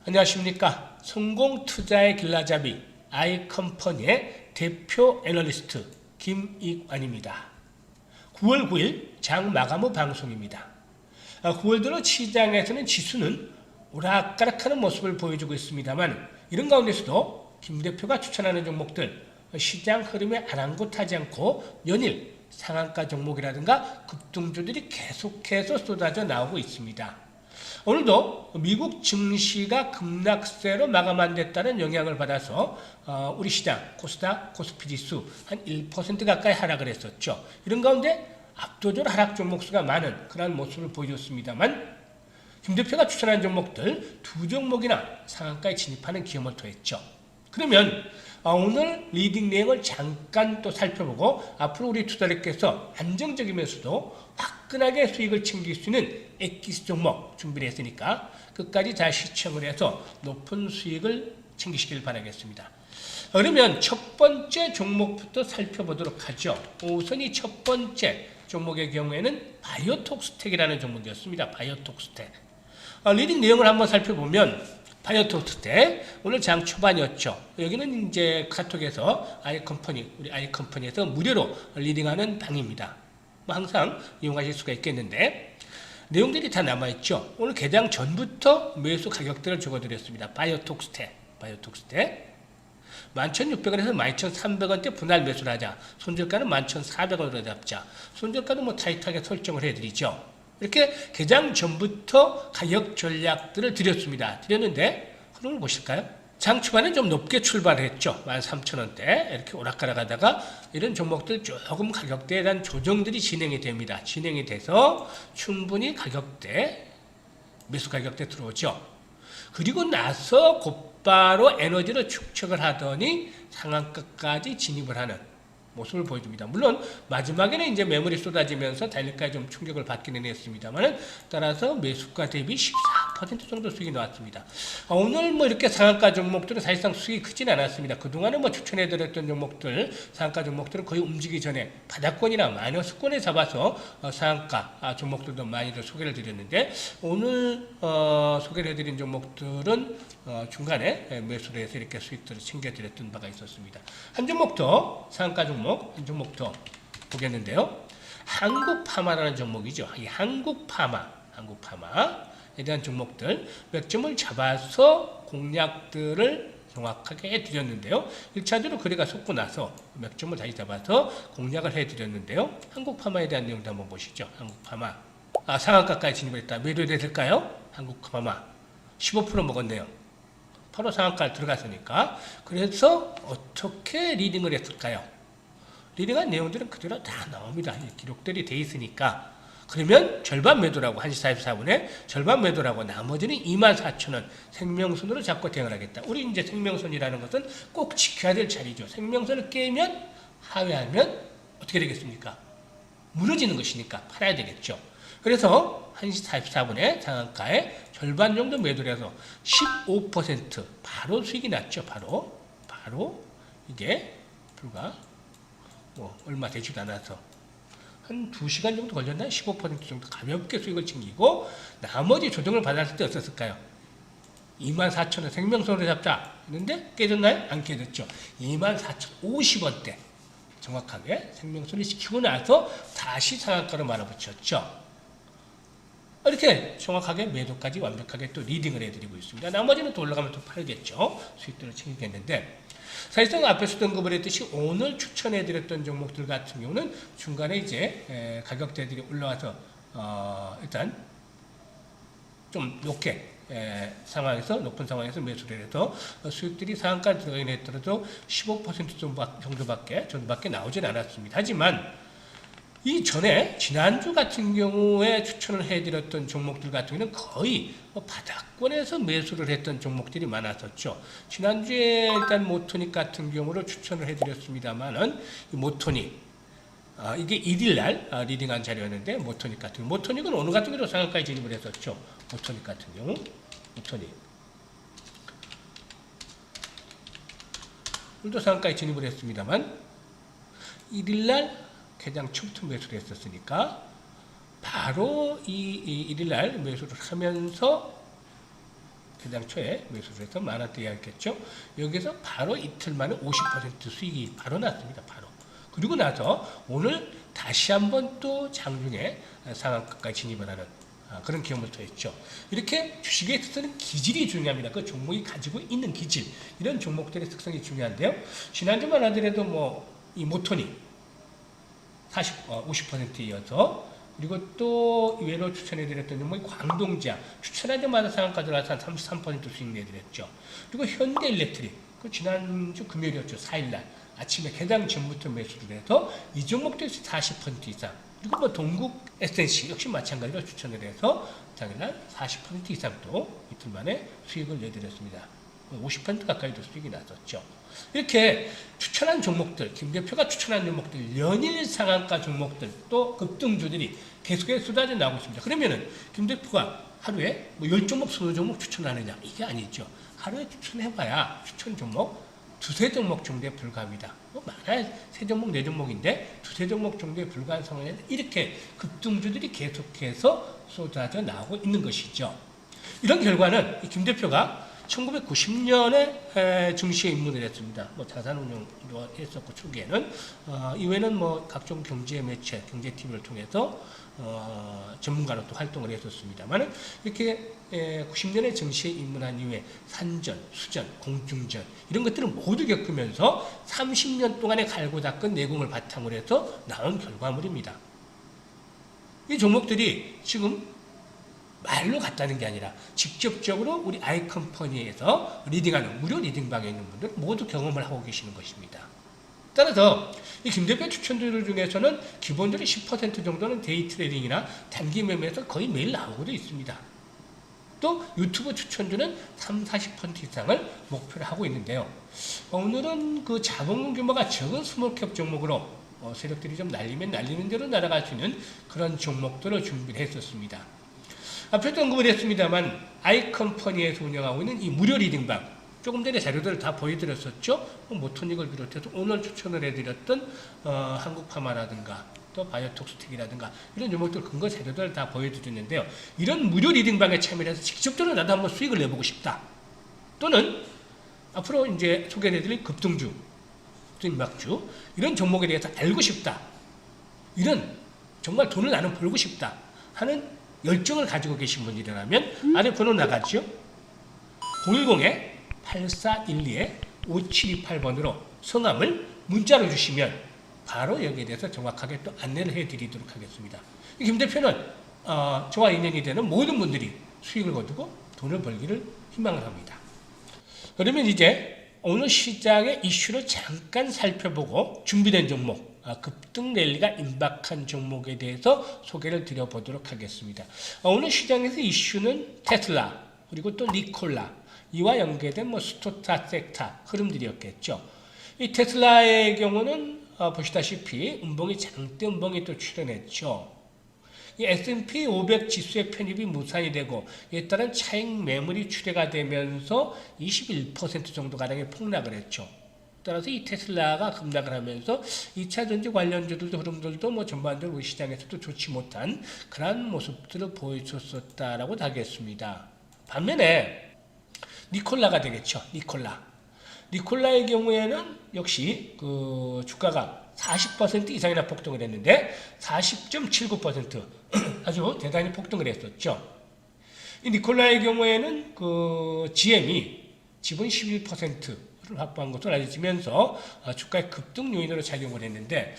안녕하십니까. 성공투자의 길라잡이 아이컴퍼니의 대표 애널리스트 김익환입니다. 9월 9일 장 마감 후 방송입니다. 9월 들어 시장에서는 지수는 오락가락하는 모습을 보여주고 있습니다만, 이런 가운데서도 김 대표가 추천하는 종목들 시장 흐름에 아랑곳하지 않고 연일 상한가 종목이라든가 급등주들이 계속해서 쏟아져 나오고 있습니다. 오늘도 미국 증시가 급락세로 마감 안 됐다는 영향을 받아서 우리 시장 코스닥, 코스피 지수 한 1% 가까이 하락을 했었죠. 이런 가운데 압도적으로 하락 종목 수가 많은 그런 모습을 보여줬습니다만, 김 대표가 추천한 종목들 두 종목이나 상한가에 진입하는 기염을 토했죠. 그러면 오늘 리딩 내용을 잠깐 또 살펴보고 앞으로 우리 투자자께서 안정적이면서도 화끈하게 수익을 챙길 수 있는 엑기스 종목 준비를 했으니까 끝까지 잘 시청을 해서 높은 수익을 챙기시길 바라겠습니다. 그러면 첫 번째 종목부터 살펴보도록 하죠. 우선 이 첫 번째 종목의 경우에는 바이오톡스텍이라는 종목이었습니다. 바이오톡스텍. 리딩 내용을 한번 살펴보면 바이오톡스텍 오늘 장 초반이었죠. 여기는 이제 카톡에서 우리 아이컴퍼니에서 무료로 리딩하는 방입니다. 항상 이용하실 수가 있겠는데, 내용들이 다 남아있죠. 오늘 개장 전부터 매수 가격대를 적어드렸습니다. 바이오톡스텍 11,600원에서 12,300원대 분할 매수를 하자. 손절가는 11,400원으로 잡자. 손절가도 뭐 타이트하게 설정을 해드리죠. 이렇게 개장 전부터 가격 전략들을 드렸는데 흐름을 보실까요? 장 초반에 좀 높게 출발했죠. 13,000원대 이렇게 오락가락하다가 이런 종목들 조금 가격대에 대한 조정들이 진행이 됩니다. 진행이 돼서 충분히 매수 가격대 들어오죠. 그리고 나서 곧바로 에너지를 축적을 하더니 상한가까지 진입을 하는 모습을 보여줍니다. 물론 마지막에는 이제 매물이 쏟아지면서 달력까지 좀 충격을 받기는 했습니다만, 따라서 매수가 대비 14% 정도 수익이 나왔습니다. 오늘 뭐 이렇게 상한가 종목들은 사실상 수익이 크진 않았습니다. 그동안은 뭐 추천해드렸던 종목들, 상한가 종목들은 거의 움직이기 전에 바닥권이나 마이너스권에 잡아서 상한가 종목들도 많이들 소개를 드렸는데, 오늘 소개를 해드린 종목들은 중간에 매수를 해서 이렇게 수익들을 챙겨드렸던 바가 있었습니다. 한 종목 더, 상한가 종목, 한 종목 더 보겠는데요. 한국파마라는 종목이죠. 이 한국파마에 대한 종목들 몇 점을 잡아서 공략들을 정확하게 해드렸는데요. 1차적으로 거래가 솟고 나서 몇 점을 다시 잡아서 공략을 해드렸는데요. 한국파마에 대한 내용도 한번 보시죠. 한국파마. 상한가까지 진입을 했다. 매도됐을까요? 한국파마. 15% 먹었네요. 바로 상한가 들어갔으니까. 그래서 어떻게 리딩을 했을까요? 리딩한 내용들은 그대로 다 나옵니다. 기록들이 돼 있으니까. 그러면 절반 매도라고 1시 44분에 절반 매도라고 나머지는 24,000원 생명선으로 잡고 대응을 하겠다. 우리 이제 생명선이라는 것은 꼭 지켜야 될 자리죠. 생명선을 깨면 하회하면 어떻게 되겠습니까? 무너지는 것이니까 팔아야 되겠죠. 그래서 1시 44분에 상한가에 절반 정도 매도를 해서 15% 바로 수익이 났죠. 바로 이게 불과 얼마 되지도 않아서 한 2시간 정도 걸렸나요? 15% 정도 가볍게 수익을 챙기고, 나머지 조정을 받았을 때 어땠을까요? 24,000원 생명선으로 잡자 했는데 깨졌나요? 안 깨졌죠. 24,050원대 정확하게 생명선을 시키고 나서 다시 상한가로 말아붙였죠. 이렇게 정확하게 매도까지 완벽하게 또 리딩을 해드리고 있습니다. 나머지는 또 올라가면 또 팔겠죠. 수익들을 챙기겠는데, 사실상 앞에서 언급을 했듯이 오늘 추천해드렸던 종목들 같은 경우는 중간에 이제 가격대들이 올라와서 일단 좀 높은 상황에서 매수를 해서 수익들이 상한가를 들어가긴 했더라도 15% 정도밖에 나오진 않았습니다. 하지만 이 전에 지난주 같은 경우에 추천을 해드렸던 종목들 같은 경우는 거의 바닥권에서 매수를 했던 종목들이 많았었죠. 지난주에 일단 모토닉 같은 경우를 추천을 해드렸습니다만은 이 모토닉 이게 1일날 리딩한 자료였는데, 모토닉 모토닉은 오늘 같은 경우도 상한가에 진입을 했었죠. 모토닉 같은 경우 오늘도 상한가에 진입을 했습니다만 1일날 개장 초부터 매수를 했었으니까 바로 이 1일날 매수를 하면서 개장 초에 매수를 해서 만원대 이하였겠죠. 여기서 바로 이틀 만에 50% 수익이 바로 났습니다. 바로. 그리고 나서 오늘 다시 한번 또 장중에 상한가까지 진입을 하는 그런 기업을 더했죠. 이렇게 주식에 있어서는 기질이 중요합니다. 그 종목이 가지고 있는 기질, 이런 종목들의 특성이 중요한데요. 지난주만 하더라도 뭐 이 모토니 50% 이어서, 그리고 또 이외로 추천해드렸던 종목이 광동지아 추천하자마자 상한가 들어와서 한 33% 수익 내드렸죠. 그리고 현대일렉트릭, 그 지난주 금요일이었죠. 4일날 아침에 개장 전부터 매수를 해서 이 종목도 40% 이상, 그리고 뭐 동국 SNC 역시 마찬가지로 추천을 해서 당일날 40% 이상도 이틀 만에 수익을 내드렸습니다. 50% 가까이도 수익이 났었죠. 이렇게 추천한 종목들, 김 대표가 추천한 종목들, 연일 상한가 종목들, 또 급등주들이 계속해서 쏟아져 나오고 있습니다. 그러면은 김 대표가 하루에 뭐 10종목, 20종목 추천하느냐? 이게 아니죠. 하루에 추천해봐야 추천 종목 두세 종목 정도에 불과합니다. 뭐 많아야 3종목, 4종목인데 두세 종목 정도에 불과한 상황에서 이렇게 급등주들이 계속해서 쏟아져 나오고 있는 것이죠. 이런 결과는 김 대표가 1990년에 증시에 입문을 했습니다. 뭐 자산운용도 했었고 초기에는 이후에는 뭐 각종 경제 매체, 경제 TV를 통해서 전문가로 또 활동을 했었습니다만, 이렇게 90년에 증시에 입문한 이후에 산전, 수전, 공중전 이런 것들을 모두 겪으면서 30년 동안의 갈고 닦은 내공을 바탕으로 해서 나온 결과물입니다. 이 종목들이 지금 말로 갔다는 게 아니라 직접적으로 우리 아이컴퍼니에서 리딩하는 무료 리딩방에 있는 분들 모두 경험을 하고 계시는 것입니다. 따라서 이 김 대표 추천들 중에서는 기본적으로 10% 정도는 데이 트레이딩이나 단기 매매에서 거의 매일 나오고도 있습니다. 또 유튜브 추천주는 30-40% 이상을 목표로 하고 있는데요. 오늘은 그 자본금 규모가 적은 스몰캡 종목으로 세력들이 좀 날리면 날리는 대로 날아갈 수 있는 그런 종목들을 준비를 했었습니다. 앞에도 언급을 했습니다만 아이컴퍼니에서 운영하고 있는 이 무료 리딩방, 조금 전에 자료들을 다 보여드렸었죠. 모토닉을 비롯해서 오늘 추천을 해드렸던 한국파마라든가 또 바이오톡스텍이라든가 이런 종목들 근거 자료들을 다 보여드렸는데요. 이런 무료 리딩방에 참여를 해서 직접적으로 나도 한번 수익을 내보고 싶다. 또는 앞으로 이제 소개해드릴 급등주, 임박주 이런 종목에 대해서 알고 싶다. 이런 정말 돈을 나는 벌고 싶다 하는 열정을 가지고 계신 분이라면 아래 번호 나가죠. 010-8412-5728번으로 성함을 문자로 주시면 바로 여기에 대해서 정확하게 또 안내를 해드리도록 하겠습니다. 김 대표는 저와 인연이 되는 모든 분들이 수익을 거두고 돈을 벌기를 희망을 합니다. 그러면 이제 오늘 시장의 이슈를 잠깐 살펴보고 준비된 종목, 급등 랠리가 임박한 종목에 대해서 소개를 드려보도록 하겠습니다. 오늘 시장에서 이슈는 테슬라, 그리고 또 니콜라, 이와 연계된 뭐 스토타 섹터 흐름들이었겠죠. 이 테슬라의 경우는 보시다시피 장대 음봉이 또 출현했죠. 이 S&P 500 지수의 편입이 무산이 되고 이에 따른 차익 매물이 출회가 되면서 21% 정도 가량의 폭락을 했죠. 따라서 이 테슬라가 급락을 하면서 2차전지 관련주들도 흐름들도 뭐 전반적으로 우리 시장에서도 좋지 못한 그러한 모습들을 보여줬었다라고 하겠습니다. 반면에 니콜라가 되겠죠. 니콜라의 경우에는 역시 그 주가가 40% 이상이나 폭등을 했는데 40.79% 아주 대단히 폭등을 했었죠. 이 니콜라의 경우에는 그 GM이 지분 11%를 확보한 것으로 알려지면서 주가의 급등 요인으로 작용을 했는데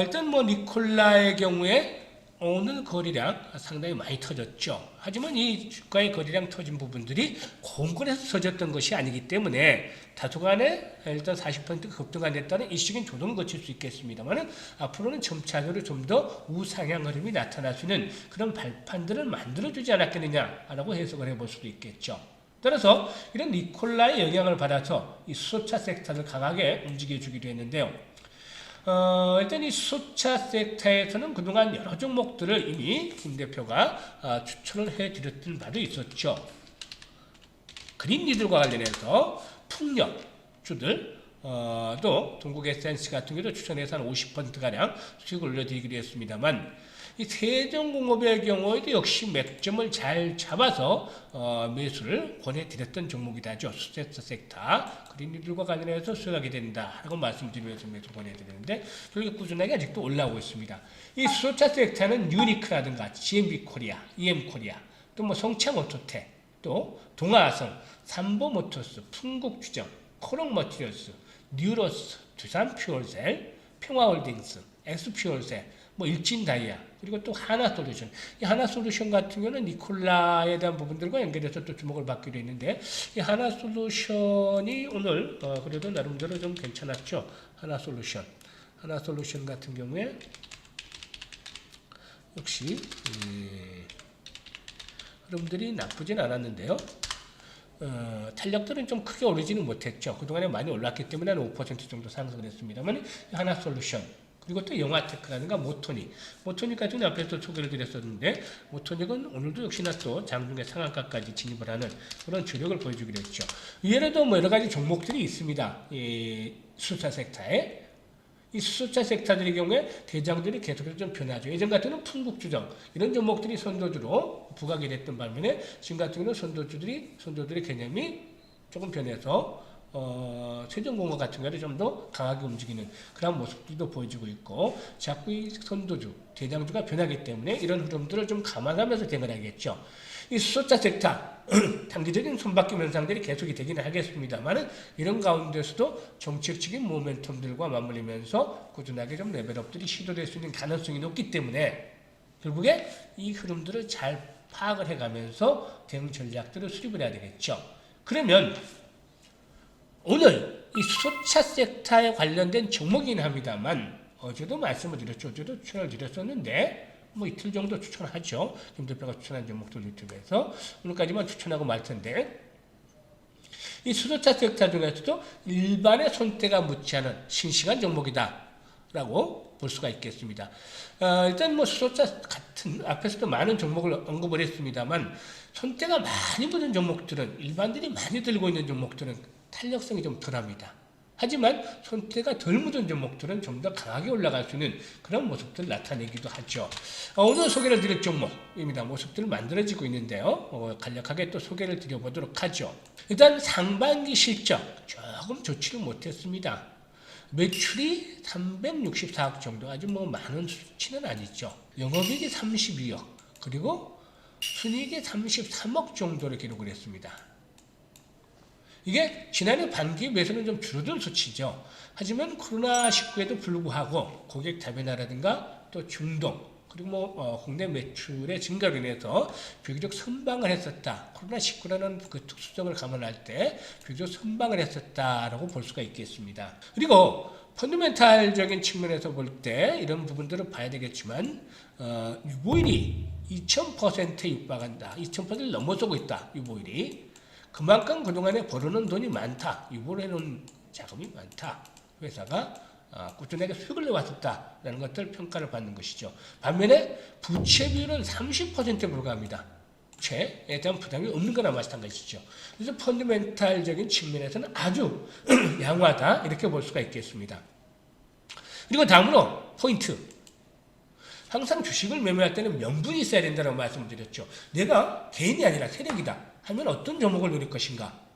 일단 뭐 니콜라의 경우에 오늘 거래량 상당히 많이 터졌죠. 하지만 이 주가의 거래량 터진 부분들이 공급에서 터졌던 것이 아니기 때문에 다소간에 일단 40% 급등가 됐다는 일시적인 조정을 거칠 수 있겠습니다만 앞으로는 점차적으로 좀 더 우상향 흐름이 나타날 수 있는 그런 발판들을 만들어주지 않았겠느냐라고 해석을 해볼 수도 있겠죠. 따라서 이런 니콜라의 영향을 받아서 이 수소차 섹터를 강하게 움직여주기도 했는데요. 일단 이 수소차 섹터에서는 그동안 여러 종목들을 이미 김 대표가 추천을 해드렸던 바도 있었죠. 그린리들과 관련해서 풍력주들, 또 동국 SNC 같은 경우도 추천해서 한 50%가량 수익을 올려드리기로 했습니다만 이 세종공업의 경우에도 역시 맥점을 잘 잡아서 매수를 권해드렸던 종목이다죠. 수소차 섹터. 그린 이들과 관련해서 수익하게 된다라고 말씀드리면서 매수 권해드리는데 결국 꾸준하게 아직도 올라오고 있습니다. 이 수소차 섹터는 유니크라든가 GMB 코리아, EM 코리아, 또 뭐 성창 오토텍, 또 동아성, 삼보모터스, 풍국주정, 코롱머티리얼스, 뉴로스, 두산퓨얼셀, 평화홀딩스, 엑스퓨얼셀, 뭐 일진다이아, 그리고 또 하나솔루션. 이 하나솔루션 같은 경우는 니콜라에 대한 부분들과 연결해서 또 주목을 받기로 했는데 이 하나솔루션이 오늘 그래도 나름대로 좀 괜찮았죠. 하나솔루션 같은 경우에 역시 흐름들이 나쁘진 않았는데요. 탄력들은 좀 크게 오르지는 못했죠. 그동안에 많이 올랐기 때문에 한 5% 정도 상승을 했습니다만 하나솔루션 그리고 또 영화테크라든가 모토닉 같은 경우 앞에서 소개를 드렸었는데 모토닉은 오늘도 역시나 또 장중에 상한가까지 진입을 하는 그런 주력을 보여주기로 했죠. 이외에도 뭐 여러 가지 종목들이 있습니다. 이 수소차 섹터에 이 수소차 섹터들의 경우에 대장들이 계속해서 좀 변하죠. 예전 같은 경우는 풍국주정 이런 종목들이 선도주로 부각이 됐던 반면에 지금 같은 경우는 선도주들의 개념이 조금 변해서 세종공업 같은 경우는 좀 더 강하게 움직이는 그런 모습들도 보여주고 있고 자꾸 이 선도주, 대장주가 변하기 때문에 이런 흐름들을 좀 감안하면서 대응하겠죠. 이 수소차 섹터 단기적인 손바뀜 현상들이 계속이 되기는 하겠습니다만 이런 가운데서도 정책적인 모멘텀들과 맞물리면서 꾸준하게 좀 레벨업들이 시도될 수 있는 가능성이 높기 때문에 결국에 이 흐름들을 잘 파악을 해가면서 대응 전략들을 수립을 해야 되겠죠. 그러면 오늘 이 수소차 섹터에 관련된 종목이긴 합니다만 어제도 말씀을 드렸죠. 어제도 추천을 드렸었는데 뭐 이틀 정도 추천하죠. 김 대표가 추천한 종목들 유튜브에서 오늘까지만 추천하고 말 텐데 이 수소차 섹터 중에서도 일반의 손때가 묻지 않은 싱싱한 종목이다 라고 볼 수가 있겠습니다. 일단 뭐 수소차 같은 앞에서도 많은 종목을 언급을 했습니다만 손때가 많이 묻은 종목들은 일반들이 많이 들고 있는 종목들은 탄력성이 좀 덜합니다. 하지만 손때가 덜 묻은 종목들은 좀 더 강하게 올라갈 수 있는 그런 모습들을 나타내기도 하죠. 오늘 소개를 드릴 종목입니다. 모습들을 만들어지고 있는데요. 간략하게 또 소개를 드려보도록 하죠. 일단 상반기 실적 조금 좋지를 못했습니다. 매출이 364억 정도 아주 뭐 많은 수치는 아니죠. 영업이익이 32억 그리고 순이익이 33억 정도를 기록을 했습니다. 이게 지난해 반기에 비해서는 좀 줄어든 수치죠. 하지만 코로나19에도 불구하고 고객 다변화라든가 또 중동 그리고 뭐 국내 매출의 증가로 인해서 비교적 선방을 했었다. 코로나19라는 그 특수성을 감안할 때 비교적 선방을 했었다라고 볼 수가 있겠습니다. 그리고 펀더멘탈적인 측면에서 볼 때 이런 부분들을 봐야 되겠지만 유보율이 2000%에 육박한다. 2000%를 넘어서고 있다. 유보율이. 그만큼 그동안에 벌어놓은 돈이 많다. 유보해놓은 자금이 많다. 회사가 꾸준하게 수익을 내왔었다라는 것들 평가를 받는 것이죠. 반면에 부채 비율은 30%에 불과합니다. 부채에 대한 부담이 없는 거나 마찬가지죠. 그래서 펀더멘탈적인 측면에서는 아주 양호하다 이렇게 볼 수가 있겠습니다. 그리고 다음으로 포인트. 항상 주식을 매매할 때는 명분이 있어야 된다고 말씀을 드렸죠. 내가 개인이 아니라 세력이다 하면 어떤 종목을 노릴 것인가?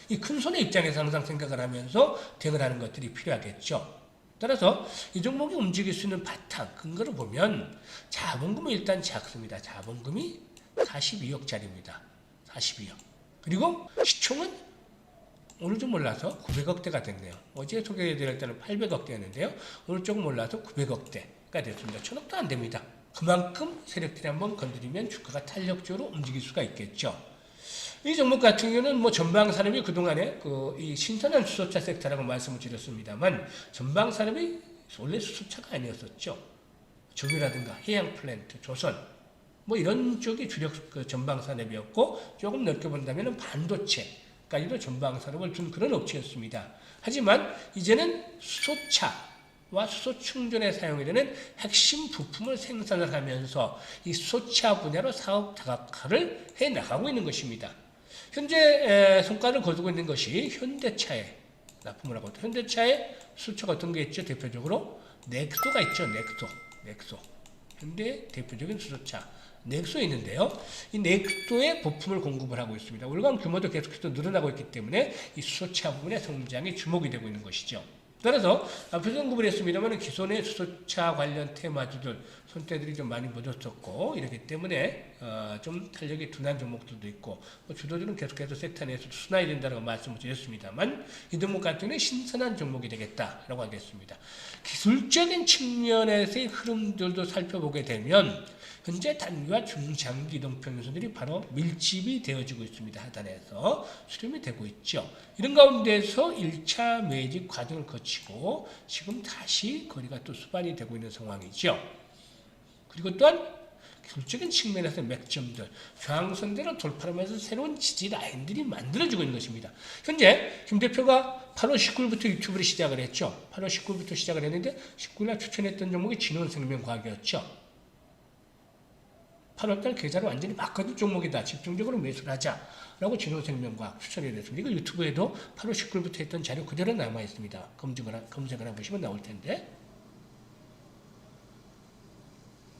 이 큰손의 입장에서 항상 생각을 하면서 대응을 하는 것들이 필요하겠죠. 따라서 이 종목이 움직일 수 있는 바탕, 근거를 보면 자본금이 일단 작습니다. 자본금이 42억짜리입니다. 42억. 그리고 시총은 오늘 좀 올라서 900억대가 됐네요. 어제 소개해드릴 때는 800억대였는데요. 오늘 조금 올라서 900억대가 됐습니다. 1000억도 안 됩니다. 그만큼 세력들이 한번 건드리면 주가가 탄력적으로 움직일 수가 있겠죠. 이 종목 같은 경우는 뭐 전방 산업이 그동안에 이 신선한 수소차 섹터라고 말씀을 드렸습니다만 전방 산업이 원래 수소차가 아니었었죠. 정유라든가 해양 플랜트, 조선 뭐 이런 쪽이 주력 그 전방 산업이었고 조금 넓게 본다면 반도체까지도 전방 산업을 준 그런 업체였습니다. 하지만 이제는 수소차와 수소 충전에 사용이 되는 핵심 부품을 생산을 하면서 이 수소차 분야로 사업 다각화를 해 나가고 있는 것입니다. 현재 성과를 거두고 있는 것이 현대차에 납품을 하고 현대차에 수초가 어떤 게 있죠? 대표적으로 넥소가 있죠. 넥소. 현대 대표적인 수소차 넥소에 있는데요. 이 넥소에 부품을 공급을 하고 있습니다. 월간 규모도 계속해서 늘어나고 있기 때문에 이 수소차 부분의 성장에 주목이 되고 있는 것이죠. 따라서 앞에서 언급을 했습니다만 기존의 수소차 관련 테마주들 손대들이 좀 많이 묻었었고 이렇기 때문에 좀 탄력이 둔한 종목들도 있고 주도주는 계속해서 섹터 내에서 순환이 된다고 말씀을 드렸습니다만 이 종목 같은 경우는 신선한 종목이 되겠다라고 하겠습니다. 기술적인 측면에서의 흐름들도 살펴보게 되면 현재 단기와 중장기 이동평균선들이 바로 밀집이 되어지고 있습니다. 하단에서 수렴이 되고 있죠. 이런 가운데서 1차 매직 과정을 거치고 지금 다시 거리가 또 수반이 되고 있는 상황이죠. 그리고 또한 기술적인 측면에서 맥점들, 저항선대로 돌파하면서 새로운 지지 라인들이 만들어지고 있는 것입니다. 현재 김 대표가 8월 19일부터 유튜브를 시작을 했죠. 8월 19일부터 시작을 했는데 19일날 추천했던 종목이 진원생명과학이었죠. 8월달 계좌를 완전히 바꿔둔 종목이다. 집중적으로 매수를 하자라고 진호생명과학 추천해 드렸습니다. 이거 유튜브에도 8월 19일부터 했던 자료 그대로 남아있습니다. 검색을 해보시면 나올 텐데.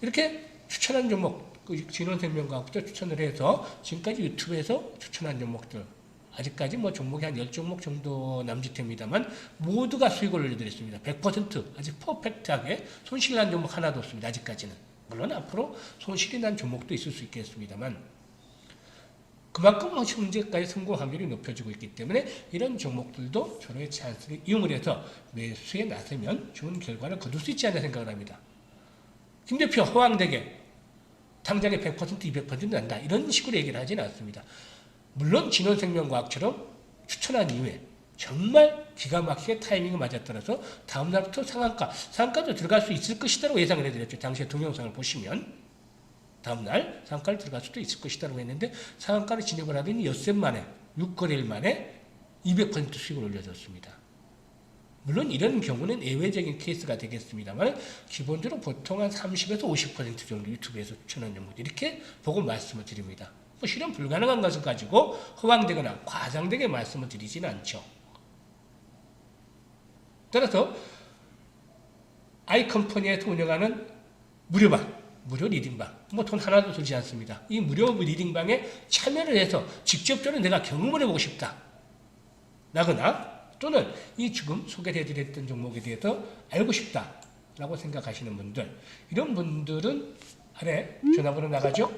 이렇게 추천한 종목, 진원생명과학부터 추천을 해서 지금까지 유튜브에서 추천한 종목들, 아직까지 뭐 종목이 한 10종목 정도 남짓됩니다만 모두가 수익을 올려드렸습니다. 100% 아직 퍼펙트하게 손실 난 종목 하나도 없습니다. 아직까지는. 물론 앞으로 손실이 난 종목도 있을 수 있겠습니다만 그만큼 현재까지 성공 확률이 높여지고 있기 때문에 이런 종목들도 저로의 찬스를 이용을 해서 매수에 나서면 좋은 결과를 거둘 수 있지 않나 생각을 합니다. 김 대표 허황되게 당장에 100% 200% 난다 이런 식으로 얘기를 하지는 않습니다. 물론 진원생명과학처럼 추천한 이후에 정말 기가 막히게 타이밍을 맞았더라서 다음날부터 상한가도 들어갈 수 있을 것이다라고 예상을 해드렸죠. 당시에 동영상을 보시면 다음날 상한가를 들어갈 수도 있을 것이다라고 했는데 상한가를 진입을 하더니 엿새 만에 6거래일 만에 200% 수익을 올려줬습니다. 물론 이런 경우는 예외적인 케이스가 되겠습니다만 기본적으로 보통 한 30에서 50% 정도 유튜브에서 추천한 종목 이렇게 보고 말씀을 드립니다. 뭐 실현 불가능한 것을 가지고 허황되거나 과장되게 말씀을 드리지는 않죠. 따라서 아이컴퍼니에서 운영하는 무료방, 무료 리딩방, 뭐 돈 하나도 들지 않습니다. 이 무료 리딩방에 참여를 해서 직접적으로 내가 경험을 해보고 싶다. 라거나 또는 이 지금 소개해드렸던 종목에 대해서 알고 싶다라고 생각하시는 분들, 이런 분들은 아래 전화번호 나가죠?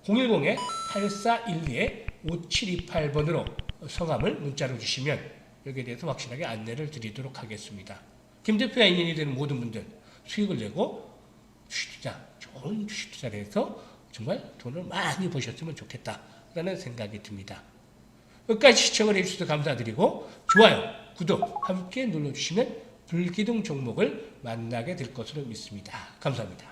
010-8412-5728번으로 성함을 문자로 주시면 여기에 대해서 확실하게 안내를 드리도록 하겠습니다. 김 대표와 인연이 되는 모든 분들 수익을 내고 주식투자, 좋은 주식투자를 해서 정말 돈을 많이 버셨으면 좋겠다라는 생각이 듭니다. 끝까지 시청을 해주셔서 감사드리고 좋아요, 구독 함께 눌러주시면 불기둥 종목을 만나게 될 것으로 믿습니다. 감사합니다.